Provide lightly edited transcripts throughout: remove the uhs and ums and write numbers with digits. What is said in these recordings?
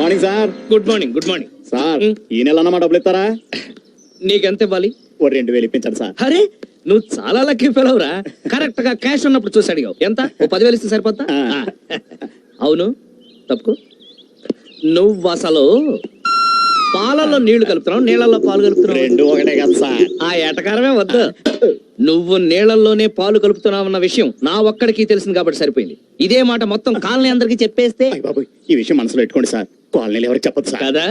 Morning sir. Good morning. Good morning sir ఈ నెల అన్నమాట డబ్బులు ఇస్తారా? నీకెంత ఇవ్వాలి? ఓ 2000 ఇప్పించండి సార్. అరే నువ్వు చాలా లక్కీ ఫెలోవ్ రా. కరెక్ట్ గా క్యాష్ ఉన్నప్పుడు చూసి అడిగావు. ఎంత? ఓ 10,000 ఇస్తే సరిపోతా? అవును తప్పుకో. నువ్వు అసలు పాలల్లో నీళ్లు కలుపుతున్నావు, నీళ్లలో పాలు కలుపుతున్నావు. రెండు ఒకటే కదా సార్. ఆ ఎటకారమే వద్దు. నువ్వు నీళ్లలోనే పాలు కలుపుతున్నావన్న విషయం నా ఒక్కడికి తెలిసింది కాబట్టి సరిపోయింది. ఇదే మాట మొత్తం కాలనీ అందరికి చెప్పేస్తే. అయ్య బాబోయ్, ఈ విషయం మనసులో పెట్టుకోండి సార్. కాలనీలు ఎవరికి చెప్పదు సార్. కదా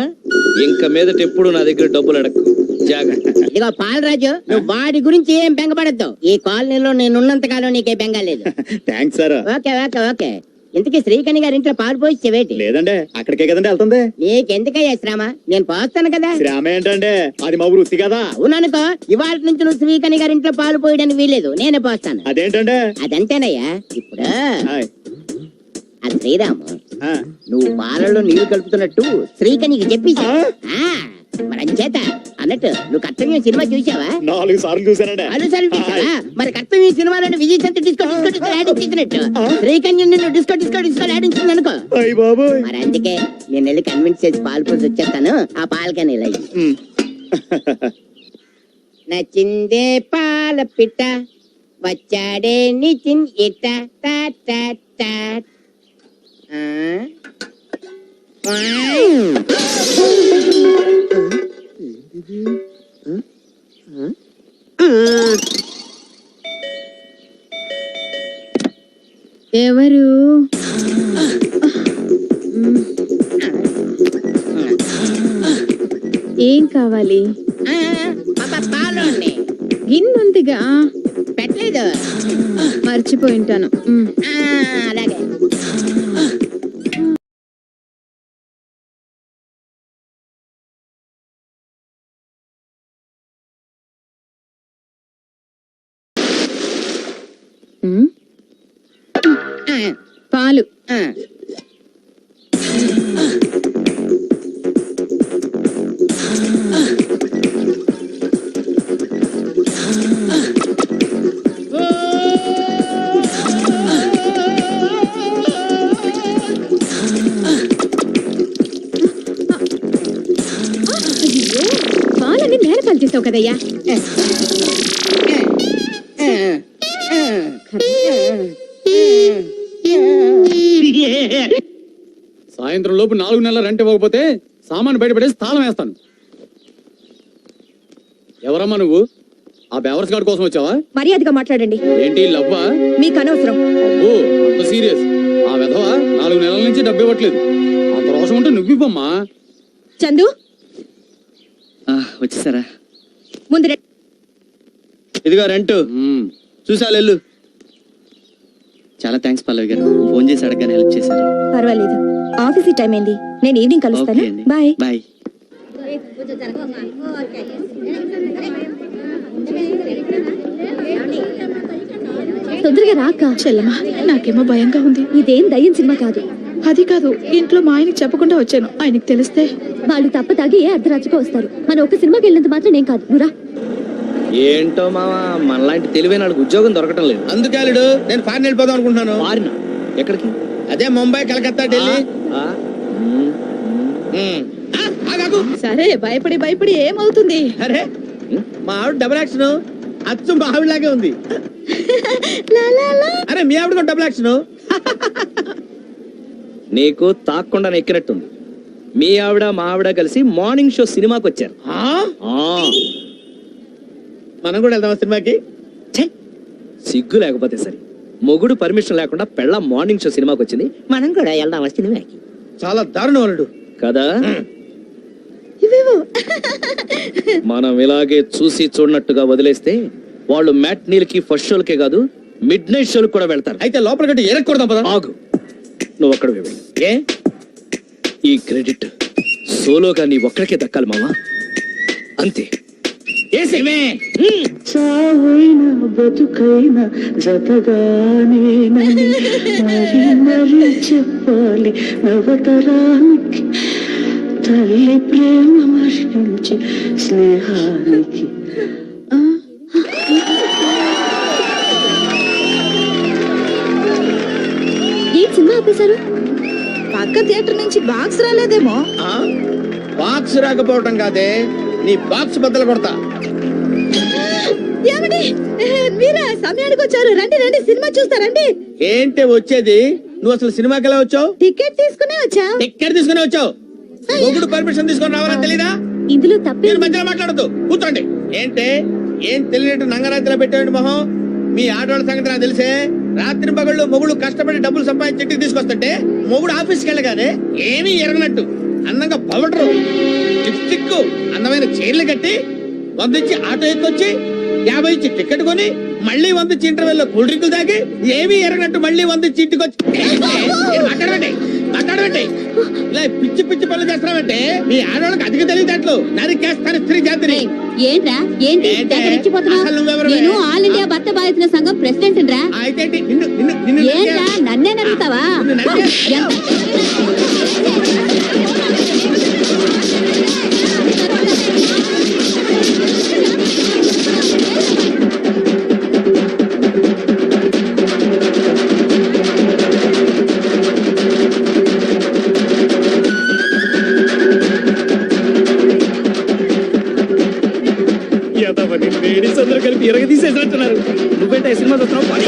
ఇంక మీదట ఎప్పుడు నా దగ్గర డబ్బులు అడక్కు. జాగ్రత్త. ఇదిగో పాలరాజు, నువ్వు వాడి గురించి ఏం బెంగపడద్దు. ఈ కాలనీలో నేనున్నంత కాలం నీకే బెంగ లేదు. Thanks sir. Okay okay okay. ఇంతకీ శ్రీకణి గారి ఇంట్లో పాలు పోయిచ్చేవేటి? లేదండి, అక్కడికే కదండి వెళ్తుంది. నీకెందుకయ్యా శ్రమ, నేను పోస్తాను కదా. శ్రామ ఏంటండి, అది మా వృత్తి కదా. అవుననుకో, ఇవాళ నుంచి నువ్వు శ్రీకణి గారి ఇంట్లో పాలు పోయడానికి వీలేదు, నేనే పోస్తాను. అదేంటండి? అదంతేనయ్యా. ఇప్పుడు హాయ్. అది శ్రీరాము, ఆ, నువ్వు పాలల్లో నీళ్లు కలుపుతున్నట్టు శ్రీకణికి చెప్పి మరి అంచేత అన్నట్టు నువ్వు కర్తవ్యం సినిమా చూసావా? 4 సార్లు చూసానండి. అనుసరి చూసావా? మరి కర్తవ్యం సినిమాలోని విజయ్ శాంతి డిస్కో డిస్కో డిస్కో ఆడించినట్టు శ్రీకన్య నిన్ను డిస్కో డిస్కో డిస్కో ఆడించింది అనుకో. అయ్య బాబోయ్. మరి అందుకే నేను వెళ్ళి కన్విన్స్ చేసి పాలు పోసి వచ్చేస్తాను. ఆ పాలకని ఇలా ఇయ్యి. నచ్చిందే పాల పిట్ట వచ్చాడే నితిన్ ఇట్ట టా టా టా. ఎవరు? ఏం కావాలి? పాలు గిన్నుందిగా పెట్టలేదు, మర్చిపోయింటాను. అలాగే. పాలు పాలన్నీ నేల పాలు చేసావు కదయ్యా. సాయంత్రం లోపు 4 నెలల రెంట్ ఇవ్వకపోతే సామాను బయటపడేసి తాళం వేస్తాను. ఎవరమ్మా నువ్వు? ఆ బేవర్స్ గార్డ్ కోసం వచ్చావా? మర్యాదగా మాట్లాడండి. ఏంటి లవ్వా? మీకు అనవసరం. అబ్బో అంత సీరియస్? ఆ విధవ 4 నెలల నుంచి డబ్బు ఇవ్వట్లేదు. అంత రోషం ఉంటే నువ్వివ్వమ్మా. చందు వచ్చేసారా? ముందు ఇదిగో రెంట్ చూసా వెళ్ళు. చాలా థ్యాంక్స్ పల్లవి గారు, ఫోన్ చేసి అడగగానే హెల్ప్ చేశారు. పర్వాలేదు, ఆఫీస్ టైం అయింది, నేను ఈవినింగ్ కలుస్తాను. Bye bye. తొందరగా రాక. చెల్లమ్మా, నాకేమో భయంగా ఉంది. ఇదేం దయ్యం సినిమా కాదు. అది కాదు, ఇంట్లో మా ఆయనకి చెప్పకుండా వచ్చాను. ఆయనకి తెలిస్తే వాళ్ళు తప్ప తాగి ఏ అర్ధరాత్రికో వస్తారు. మన ఒక సినిమాకి వెళ్ళినంత మాత్రం నేను కాదు. నువ్వురా. ఏంటో మావా, మనలాంటి తెలివైన వాళ్ళకి ఉద్యోగం దొరకటం లేదు. అందుకే అల్లుడు నేను ఫారెన్ వెళ్ళిపోదాం అనుకుంటున్నాను. ఫారిన్? ఎక్కడికి? అదే ముంబై, కలకత్తా, ఢిల్లీ. సరే, భయపడి భయపడి ఏమవుతుంది? అరే మా ఆవిడ డబుల్ యాక్షన్, అచ్చు మా ఆవిడ లాగే ఉంది. అరే మీ ఆవిడ కూడా డబుల్ యాక్షన్. నీకు తాక్కుండా ఎక్కినట్టుంది. మీ ఆవిడ మా ఆవిడ కలిసి మార్నింగ్ షో సినిమాకి వచ్చారు. మనం కూడా వెళ్దాం సినిమాకి. సిగ్గు లేకపోతే సరే, మొగుడు పర్మిషన్ లేకుండా పెళ్ళ మార్నింగ్ షో సినిమాకి వచ్చింది. మనం కూడా వెళ్దాం సినిమాకి. చాలా దారుణం అల్లుడు కదా. మనం ఇలాగే చూసి చూడనట్టుగా వదిలేస్తే వాళ్ళు మ్యాట్నీలకి, ఫస్ట్ షోలకే కాదు మిడ్ నైట్ షోలకు కూడా వెళ్తారు. అయితే లోపల గట్టి ఎరక్కూడదాం పద. ఆగు, నువ్వు అక్కడ వెళ్ళు. ఏ ఈ క్రెడిట్ సోలోగా నీ ఒక్కడికే దక్కాలి మామా, అంతే. చావైనా బతుకైనా జతగానేనని మరి మరి చెప్పాలి నవతరానికి. తల్లి ప్రేమ మరిపించి స్నేహానికి. ఏం సినిమా ఆపేశారు? పక్క థియేటర్ నుంచి బాక్స్ రాలేదేమో. బాక్స్ రాకపోవటం కాదే, నీ బాక్స్ బద్దలు కొడతా. ఏమండి మీరా సమయానికి వచ్చారు, రండి రండి సినిమా చూస్తారండి. ఏంటి వచ్చేది? నువ్వు అసలు సినిమాకి ఎలా వచ్చావు? టికెట్ తీసుకునే వచ్చా. టికెట్ తీసుకుని వచ్చావు? మొగుడు పర్మిషన్ తీసుకొని రావాలని తెలీదా? ఇందులో తప్పే మీరు మధ్యలో మాట్లాడద్దు, కూర్చోండి. ఏంటే ఏం తెలియనట్టు నంగరాత్రిలో పెట్టేయండి మొహం. మీ ఆడవాళ్ళ సంగతి నాకు తెలిసే. రాత్రి పగళ్ళు మొగుడు కష్టపడి డబ్బులు సంపాదించి ఇంటికి తీసుకొస్తుంటే మొగుడు ఆఫీస్కి వెళ్ళగానే ఏమీ ఎరగనట్టు అందంగా పవడరు లిప్స్టిక్ అందమైన చీరలు కట్టి 100 ఇచ్చి ఆటో ఎక్కొచ్చి 50 ఇచ్చి టికెట్ కొని మళ్ళీ 100 ఇచ్చి ఇంటర్వెల్ లో కూల్ డ్రింకులు తాగి ఏమీ ఎరగనట్టు మళ్ళీ 100 ఇచ్చి ఇంటికి వచ్చి మాట్లాడమండి ఇలా పిచ్చి పిచ్చి పనులు చేస్తున్నామంటే మీ ఆడవాళ్ళకి అధిక తెలియదట్లు నరికేస్తాను స్త్రీ జాతిని. ఏంట్రా ఏంటి ఏంటే? తెగరెచ్చిపోతున్నావ్? అసలు నువ్వెవరివే? నేను ఆల్ ఇండియా భర్త బాధితుల సంఘం ప్రెసిడెంట్ రా. అయితే ఏంటి? నిన్ను ఏంట్రా నన్నే నమ్ముతావా? నిన్ను నరికే- లేడీస్ అందరూ కలిపి ఇరగ తీసేసినట్టున్నారు. నువ్వేంటే ఈ సినిమా చూస్తున్నావు? పని.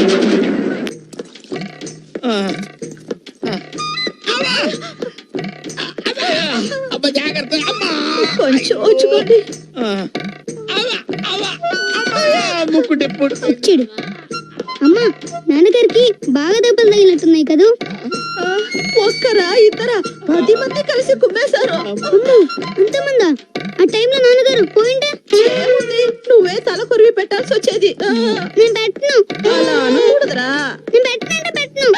అబ్బా జాగ్రత్త. అమ్మా కొంచెం వచ్చుకోండి. ముక్కు టెప్పుడు. వచ్చాడు. అమ్మా నాన్నగారికి బాగా దెబ్బలు తగిలినట్టున్నాయి కదూ. ఒక్కరా ఇద్దరా 10 మంది కలిసి కుమ్మేశారు. అమ్మో అంతమందా? ఆ టైంలో నాన్నగారు పోయింటే ఏముంది, నువ్వే తల కొరివి పెట్టాల్సి వచ్చేది. నేను పెట్టను. అలా అనకూడదురా. నేను పెట్టనంటే పెట్టను.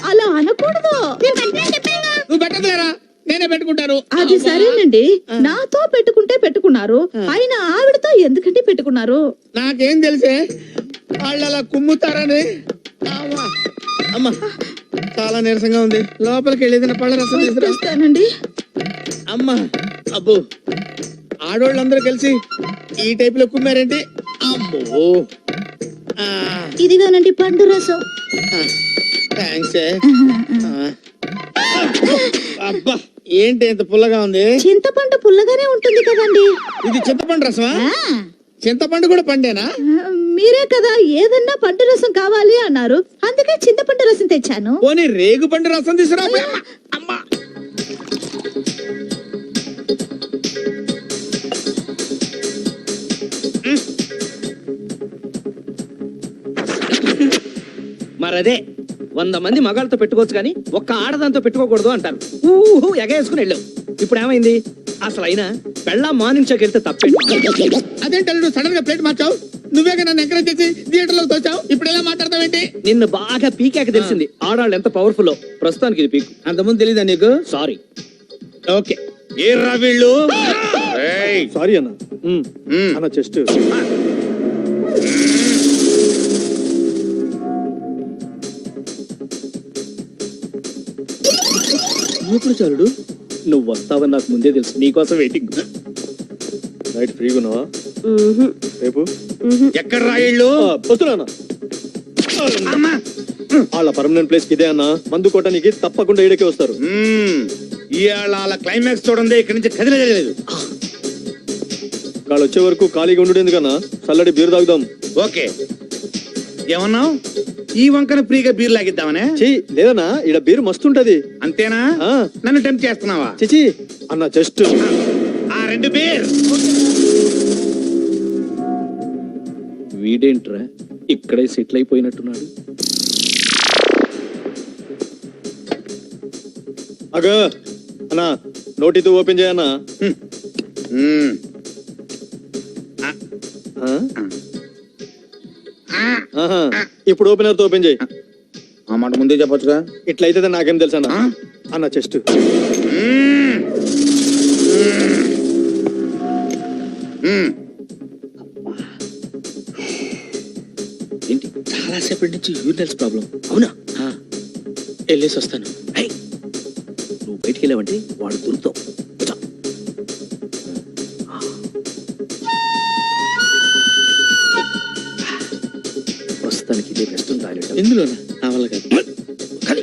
అలా అనకూడదు. నేను పెట్టనని చెప్పానుగా. నువ్వు పెట్టదులేరా, నేనే పెట్టుకుంటాను. అది సరేనండి, నాతో పెట్టుకుంటే పెట్టుకున్నారు, అయినా ఆవిడతో ఎందుకంటే పెట్టుకున్నారు? నాకేం తెలిసే వాళ్ళు అలా కుమ్ముతారని. అమ్మా అమ్మా చాలా నీరసంగా ఉంది, లోపలికి వెళ్ళేది పళ్ళ రసం తీసుకురా. ఇస్తానండి. అమ్మా అబ్బో ఆడోళ్ళందరూ కలిసి ఈ టైప్ లో కుమ్మారేంటి? అమ్మో ఇదిగోనండి పండు రసం. థ్యాంక్స్. అబ్బా ఏంటి ఇంత పుల్లగా ఉంది? చింతపండు పుల్లగానే ఉంటుంది కదండి. ఇది చింతపండు రసమా? ఆ, చింతపండు కూడా పండేనా? మీరే కదా ఏదన్నా పండు రసం కావాలి అన్నారు, అందుకే చింతపండు రసం తెచ్చాను. పోనీ రేగు పండు రసం తీసుకురా. అమ్మా మరదే 100 మంది మగాళ్ళతో పెట్టుకోవచ్చు కానీ ఒక్క ఆడదాంతో పెట్టుకోకూడదు అంటారు. ఊహు ఎగేసుకుని వెళ్ళావు. ఇప్పుడు ఏమైంది? అసలు అయినా పెళ్ళ మార్నింగ్ షోకి వెళ్తే తప్పేంటి? అదేంటి అల్లుడు సడన్ గా ప్లేట్ మార్చావు? నువ్వేగా నన్ను ఎంకరేజ్ చేసి థియేటర్ లో తోచావు, ఇప్పుడు ఎలా మాట్లాడతావేంటి? నిన్ను బాగా పీకాక తెలిసింది ఆడాళ్ళు ఎంత పవర్ఫుల్. ప్రస్తుతానికి ఇది పీకు. అంతకుముందు తెలీదా నీకు? సారీ. ఓకే ఏర్రా వీళ్ళు. సారీ అన్న. అన్న చెస్ట్ ఇప్పుడు చాలుడు. నువ్వు వస్తావని నాకు ముందే తెలుసు, నీకోసం వెయిటింగ్. నైట్ ఫ్రీగా ఉన్నావా రేపు? ఎక్కడ రా వీళ్ళు? వస్తున్నా. వాళ్ళ పర్మనెంట్ ప్లేస్ ఇదే అన్న. మందు కొట్టడానికి తప్పకుండా ఈడకే వస్తారు. ఇవాళ క్లైమాక్స్ చూడండి, ఇక్కడి నుంచి కదిలేదు. వాళ్ళు వచ్చే వరకు ఖాళీగా ఉండడు ఎందుకన్నా, చల్లడి బీరు తాగుదాం. ఓకే ఏమన్నావు? ఈ వంకన ఫ్రీగా బీర్ లాగిద్దామనే? చెయ్యి లేదన్నా, ఈడ బీరు మస్తుంటది. అంతేనా? ఆ. నన్ను టెంప్ట్ చేస్తున్నావా? చిచి అన్న జస్ట్ ఆ 2 బీర్. వీడేంట్రా ఇక్కడే సెటిల్ అయిపోయినట్టున్నాడు. అగ అన్నా నోటితో ఓపెన్ చేయన్నా. ఇప్పుడు ఓపెనర్ తో ఓపెన్ చేయి. ఆ మాట ముందే చెప్పొచ్చుగా. ఇట్లయితే నాకేం తెలుసు అన్న. అన్న చెస్ట్ ఏంటి చాలా సేపటి నుంచి యూరినల్స్ ప్రాబ్లం. అవునా? వెళ్ళేసి వస్తాను. నువ్వు బయటికి వెళ్ళావంటే వాడు దొరుకుతావు. ప్రస్తుతానికి ఇదే బెస్ట్ టాయిలెట్. ఎందులోనా? నా వల్ల కాదు. కానీ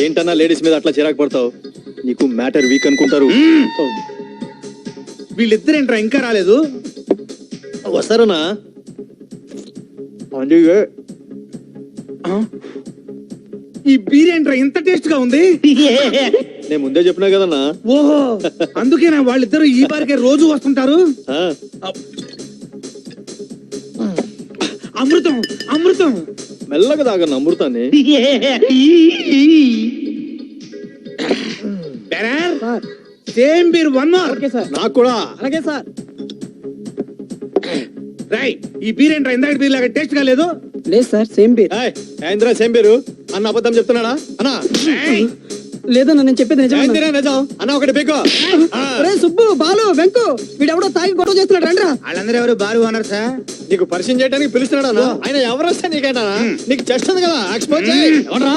ఏంటన్నా లేడీస్ మీద అట్లా చిరాకు పడతావు? నీకు మ్యాటర్ వీక్ అనుకుంటారు. వీళ్ళిద్దరేంట్రా ఇంకా రాలేదు? వస్తారనా? ఈ బీరేంట్రా ఇంత టేస్ట్ గా ఉంది? నేను ముందే చెప్పినా కదన్నా. ఓహో, అందుకేనా వాళ్ళిద్దరు ఈ బారికే రోజు వస్తుంటారు? ఆ, అమృతం అమృతం. మెల్లగా తాగన్న అమృతాన్ని. Same beer one more. నాకు కూడా. అలాగే సార్. రై, ఈ బీర్ ఏంట్రా ఇందాక బీర్ లాగా టేస్ట్ గా లేదు? లేదు సార్, సేమ్ బీర్. ఏయ్, ఏందిరా సేమ్ పేరు అన్న అబద్ధం చెప్తున్నాడా అన్నా? లేదన్నా, నేను చెప్పేది ఏందిరా నిజం అన్న? ఒకటి బీకో. సుబ్బు, బాలు, వెంకు వీడెవడో తాగి గొడవ చేస్తున్నాడు రండి. వాళ్ళందరూ ఎవరు బారు ఓనర్ సార్? నీకు పరిచయం చేయడానికి పిలుస్తున్నాడా అన్న? ఆయన ఎవరు వస్తా నీకైనా? నీకు చెస్ట్ ఉంది కదా, ఎక్స్పోజ్ చేయి. ఎవడ్రా?